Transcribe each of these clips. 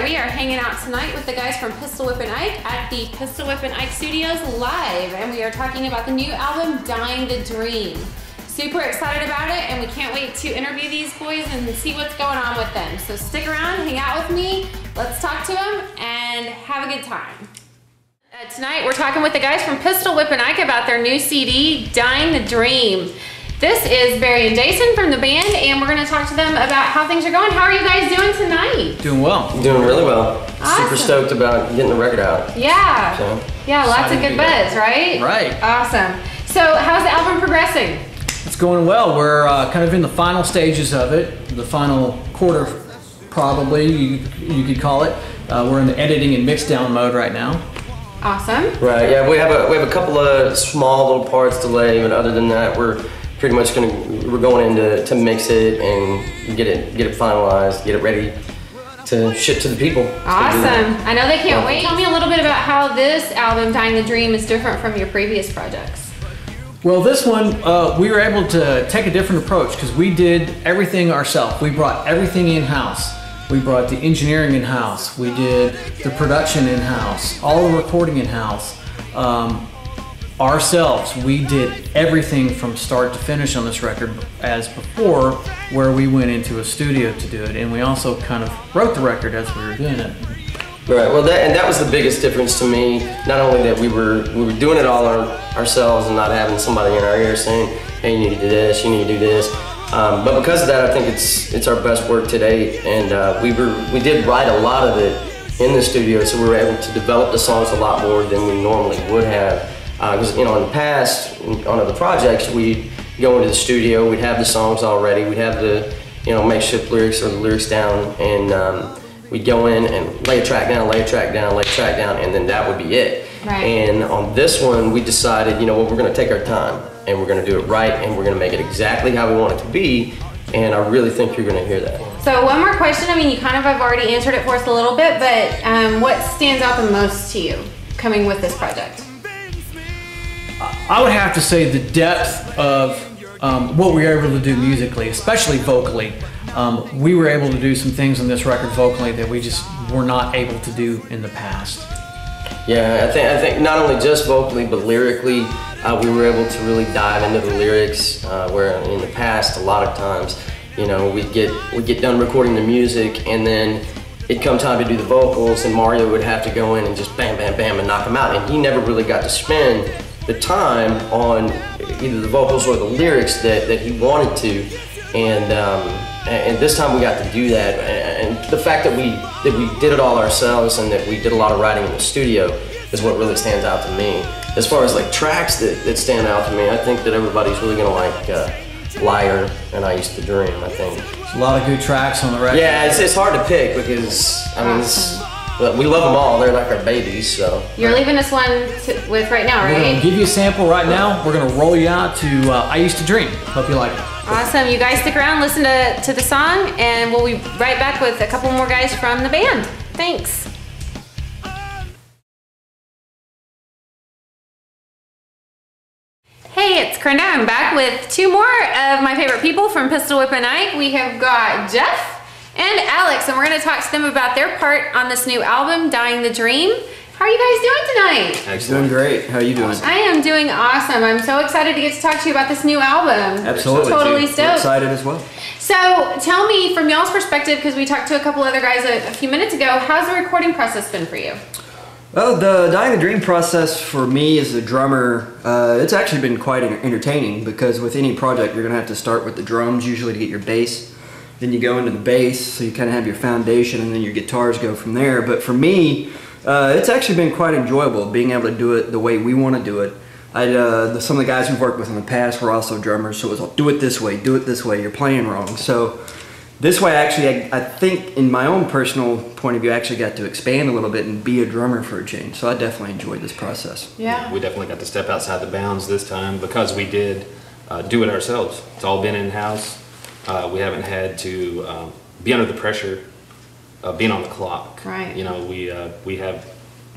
We are hanging out tonight with the guys from Pistol Whip and Ike at the Pistol Whip and Ike Studios live, and we are talking about the new album, Dying to Dream. Super excited about it, and we can't wait to interview these boys and see what's going on with them. So stick around, hang out with me, let's talk to them, and have a good time. Tonight we're talking with the guys from Pistol Whip and Ike about their new CD, Dying to Dream. This is Barry and Jason from the band, and we're going to talk to them about how things are going. How are you guys doing tonight? Doing well. Doing really well. Awesome. Super stoked about getting the record out. Yeah. So, yeah, lots of good buzz, right? Right. Awesome. So how's the album progressing? It's going well. We're kind of in the final stages of it, the final quarter probably, you could call it. We're in the editing and mix down mode right now. Awesome. Right, yeah, we have a couple of small little parts to lay, but other than that, we're pretty much we're going in to mix it and get it finalized, get it ready to ship to the people. Awesome. I know they can't wait. Tell me a little bit about how this album, Dying to Dream, is different from your previous projects. Well, this one, we were able to take a different approach because we did everything ourselves. We brought everything in-house. We brought the engineering in-house. We did the production in-house, all the recording in-house. Ourselves, we did everything from start to finish on this record as before, where we went into a studio to do it, and we also kind of wrote the record as we were doing it. Right. Well, that was the biggest difference to me. Not only that we were doing it all ourselves and not having somebody in our ear saying, "Hey, you need to do this, you need to do this," but because of that, I think it's our best work to date, and we did write a lot of it in the studio, so we were able to develop the songs a lot more than we normally would have. Because in the past, on other projects, we'd go into the studio, we'd have the songs already, we'd have the makeshift lyrics or the lyrics down, and we'd go in and lay a track down, lay a track down, lay a track down, and then that would be it. Right. And on this one, we decided, we're going to take our time, and we're going to do it right, and we're going to make it exactly how we want it to be, and I really think you're going to hear that. So one more question. I mean, you kind of have already answered it for us a little bit, but what stands out the most to you coming with this project? I would have to say the depth of what we were able to do musically, especially vocally. We were able to do some things on this record vocally that we just were not able to do in the past. Yeah, I think not only just vocally, but lyrically, we were able to really dive into the lyrics, where in the past, a lot of times, we'd get done recording the music, and then it'd come time to do the vocals, and Mario would have to go in and just bam, bam, bam, and knock them out, and he never really got to spend the time on either the vocals or the lyrics that he wanted to, and this time we got to do that. And the fact that we did it all ourselves and that we did a lot of writing in the studio is what really stands out to me. As far as like tracks that stand out to me, I think that everybody's really gonna like Liar and I Used to Dream. I think there's a lot of good tracks on the record. Yeah, it's hard to pick because we love them all. They're like our babies, so. You're leaving us one with right now, right? We're gonna give you a sample right now. We're gonna roll you out to I Used to Dream. Hope you like it. Awesome. You guys stick around, listen to the song, and we'll be right back with a couple more guys from the band. Thanks. Hey, it's Krenda. I'm back with two more of my favorite people from Pistol Whip and Ike. We have got Jeff and Alex, and we're going to talk to them about their part on this new album, Dying the Dream. How are you guys doing tonight? Excellent. Doing great. How are you doing? I am doing awesome. I'm so excited to get to talk to you about this new album. Absolutely. Totally stoked. I'm excited as well. So tell me, from y'all's perspective, because we talked to a couple other guys a few minutes ago, how's the recording process been for you? Well, the Dying the Dream process for me as a drummer, it's actually been quite entertaining because with any project you're going to have to start with the drums usually to get your bass. Then you go into the bass, so you kind of have your foundation, and then your guitars go from there. But for me, it's actually been quite enjoyable being able to do it the way we want to do it. Some of the guys we've worked with in the past were also drummers, so it was like, do it this way, you're playing wrong. So this way, actually, I think in my own personal point of view, I actually got to expand a little bit and be a drummer for a change. So I definitely enjoyed this process. Yeah. We definitely got to step outside the bounds this time because we did do it ourselves. It's all been in-house. We haven't had to be under the pressure of being on the clock. Right. We have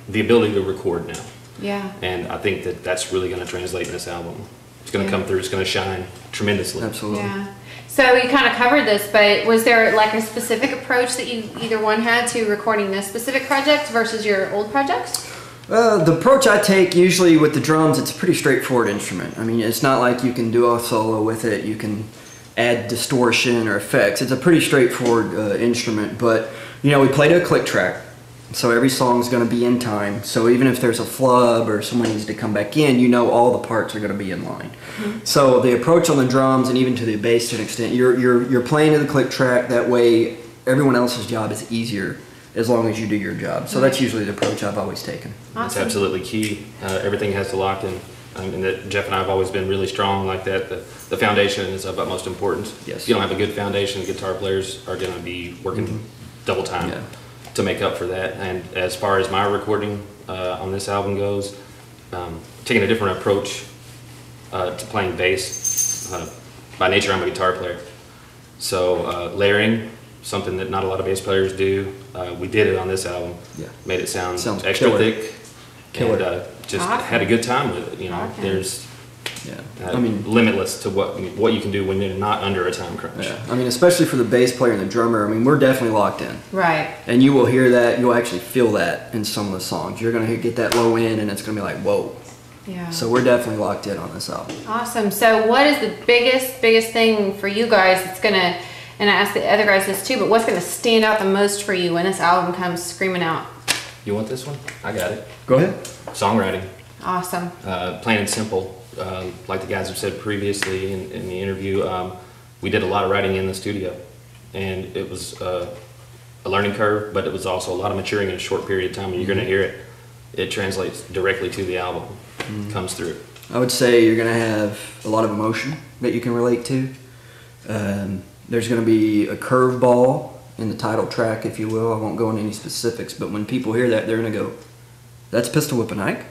the ability to record now. Yeah. And I think that that's really going to translate in this album. It's going to come through. It's going to shine tremendously. Absolutely. Yeah. So you kind of covered this, but was there like a specific approach that you either one had to recording this specific project versus your old projects? The approach I take usually with the drums, it's a pretty straightforward instrument. I mean, it's not like you can do a solo with it, you can add distortion or effects. It's a pretty straightforward instrument, but you know, we played a click track, so every song is going to be in time. So even if there's a flub or someone needs to come back in, you know all the parts are going to be in line. So the approach on the drums and even to the bass to an extent, you're playing to the click track. That way, everyone else's job is easier as long as you do your job. So that's usually the approach I've always taken. That's absolutely key. Everything has to lock in. And that Jeff and I have always been really strong like that. The foundation is of utmost importance. Yes. If you don't have a good foundation, guitar players are going to be working double time to make up for that. And as far as my recording on this album goes, taking a different approach to playing bass. By nature, I'm a guitar player. So layering, something that not a lot of bass players do. We did it on this album. Yeah. Made it sounds extra killer. thick. Killer. And just Awesome. had a good time with it. You know, there's I mean, limitless to what you can do when you're not under a time crunch. yeah. I mean, especially for the bass player and the drummer, I mean, we're definitely locked in. Right. And you will hear that, you'll actually feel that in some of the songs. You're going to get that low end and it's going to be like, whoa. Yeah. So we're definitely locked in on this album. Awesome. So what is the biggest thing for you guys that's gonna, and I asked the other guys this too, but what's gonna stand out the most for you when this album comes screaming out? You want this one? I got it. Go ahead. Songwriting. Awesome. Plain and simple. Like the guys have said previously in the interview, we did a lot of writing in the studio. And it was a learning curve, but it was also a lot of maturing in a short period of time. And you're going to hear it. It translates directly to the album. Comes through. I would say you're going to have a lot of emotion that you can relate to. There's going to be a curveball in the title track, if you will. I won't go into any specifics, but when people hear that, they're going to go, that's Pistol Whippin' Ike?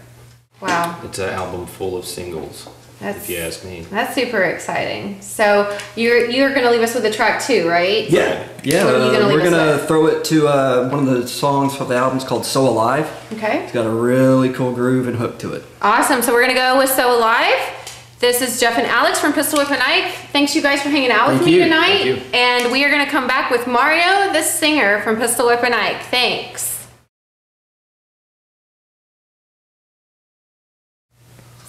Wow. It's an album full of singles, if you ask me. That's super exciting. So you're gonna leave us with a track too, right? Yeah. Yeah, What are you gonna leave we're us going to with? throw it to one of the songs for the album. It's called So Alive. Okay. It's got a really cool groove and hook to it. Awesome. So we're gonna go with So Alive. This is Jeff and Alex from Pistol Whippin' Ike. Thanks you guys for hanging out with Thank me you. tonight. Thank you. And we are gonna come back with Mario, the singer from Pistol Whippin' Ike. Thanks.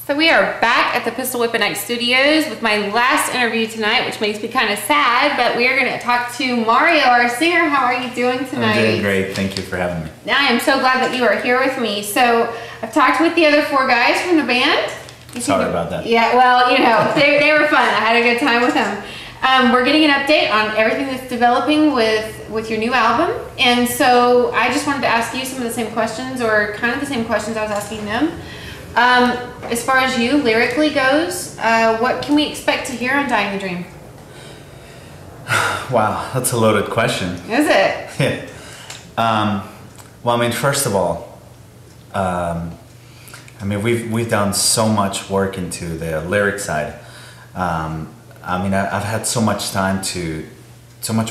So we are back at the Pistol Whippin' Ike Studios with my last interview tonight, which makes me kind of sad, but we are going to talk to Mario, our singer. How are you doing tonight? I'm doing great. Thank you for having me. I am so glad that you are here with me. So I've talked with the other four guys from the band. Sorry about that. Yeah, well, you know, they were fun. I had a good time with them. We're getting an update on everything that's developing with your new album. And so I just wanted to ask you some of the same questions, or kind of the same questions I was asking them. As far as you lyrically goes, what can we expect to hear on Dying the Dream? Wow, that's a loaded question. Is it? Well, I mean, first of all, I mean, we've done so much work into the lyric side. I mean, I've had so much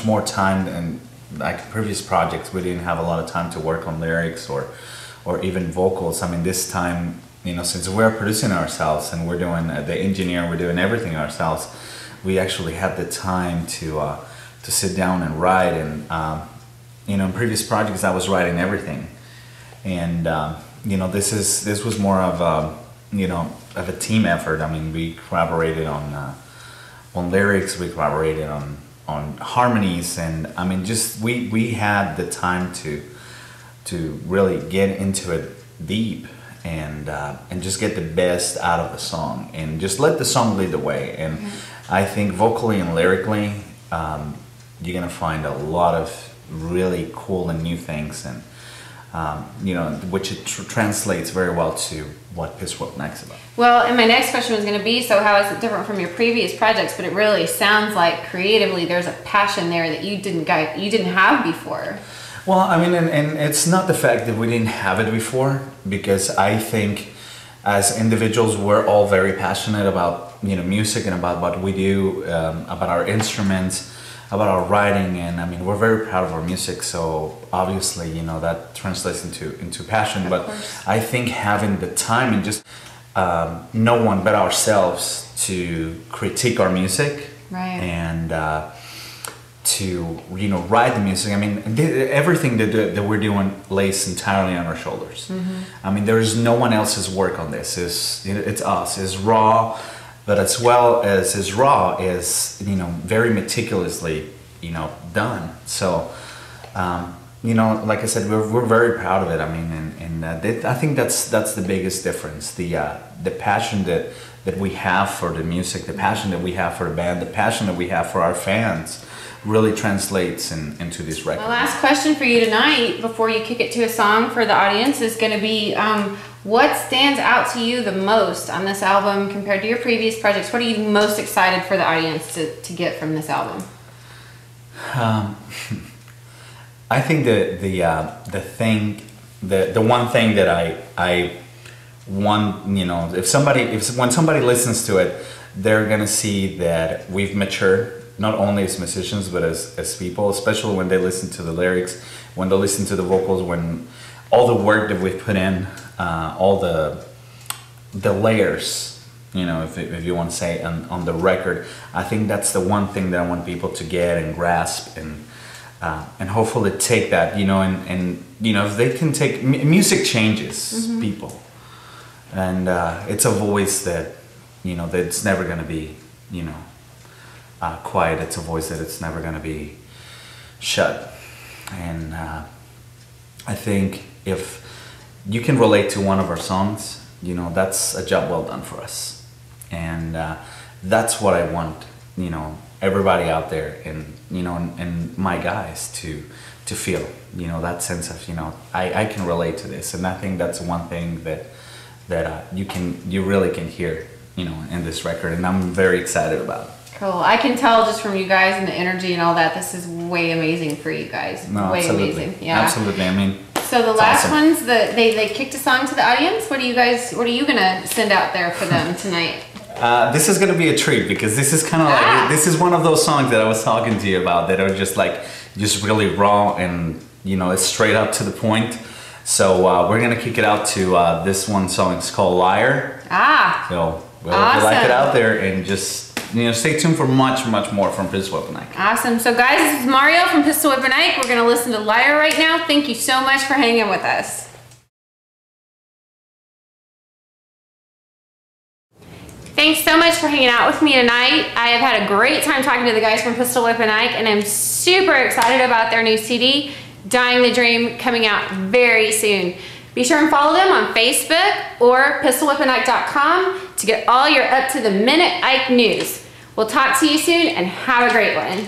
more time than like previous projects. We didn't have a lot of time to work on lyrics or even vocals. I mean, this time, you know, since we're producing ourselves and we're doing the engineer, we're doing everything ourselves, we actually had the time to sit down and write. And you know, in previous projects, I was writing everything, and you know, this was more of a team effort. I mean, we collaborated on lyrics, we collaborated on harmonies, and I mean, just we had the time to really get into it deep. And just get the best out of the song and just let the song lead the way. And I think vocally and lyrically, you're gonna find a lot of really cool and new things, and you know, which it translates very well to what Pistol Whippin' Ike's about. Well, and my next question was going to be, so how is it different from your previous projects? But it really sounds like creatively there's a passion there that you didn't have before. Well, I mean, and it's not the fact that we didn't have it before, because I think as individuals we're all very passionate about, you know, music and about what we do, about our instruments, about our writing, and I mean, we're very proud of our music. So obviously, you know, that translates into passion. But I think having the time and just no one but ourselves to critique our music Right. And to write the music. I mean, everything that we're doing lays entirely on our shoulders. I mean, there is no one else's work on this. It's us. It's raw, but as well as is raw is very meticulously done. So like I said, we're very proud of it. I mean, and I think that's the biggest difference. The passion that we have for the music, the passion that we have for the band, the passion that we have for our fans really translates into this record. My last question for you tonight, before you kick it to a song for the audience, is going to be what stands out to you the most on this album compared to your previous projects? What are you most excited for the audience to get from this album? I think the one thing that I want, when somebody listens to it, they're gonna see that we've matured, not only as musicians but as people, especially when they listen to the lyrics, when they listen to the vocals, when all the work that we've put in, all the layers, if you want to say, on the record. I think that's the one thing that I want people to get and grasp, and hopefully take that, and if they can take, music changes people, and it's a voice that that's never going to be quiet. It's a voice that it's never going to be shut. And I think if you can relate to one of our songs, that's a job well done for us. And that's what I want, everybody out there, and and my guys to feel, that sense of, I can relate to this. And I think that's one thing that you really can hear, in this record, and I'm very excited about it. Cool. I can tell just from you guys and the energy and all that, this is way amazing for you guys. No, way absolutely. amazing. Yeah. Absolutely. I mean, so the last awesome. ones, they kicked a song to the audience. What are you gonna send out there for them tonight? This is gonna be a treat, because this is kind of like, this is one of those songs that I was talking to you about that are just really raw and it's straight up to the point. So we're gonna kick it out to this one song. It's called Liar. So we'll like it out there, and just stay tuned for much more from Pistol Whip and Ike. Awesome. So guys, this is Mario from Pistol Whip and Ike. We're gonna listen to Liar right now. Thank you so much for hanging with us. Thanks so much for hanging out with me tonight. I have had a great time talking to the guys from Pistol Whip and Ike, and I'm super excited about their new CD, Dying the Dream, coming out very soon. Be sure and follow them on Facebook or pistolwhipandike.com to get all your up-to-the-minute Ike news. We'll talk to you soon, and have a great one.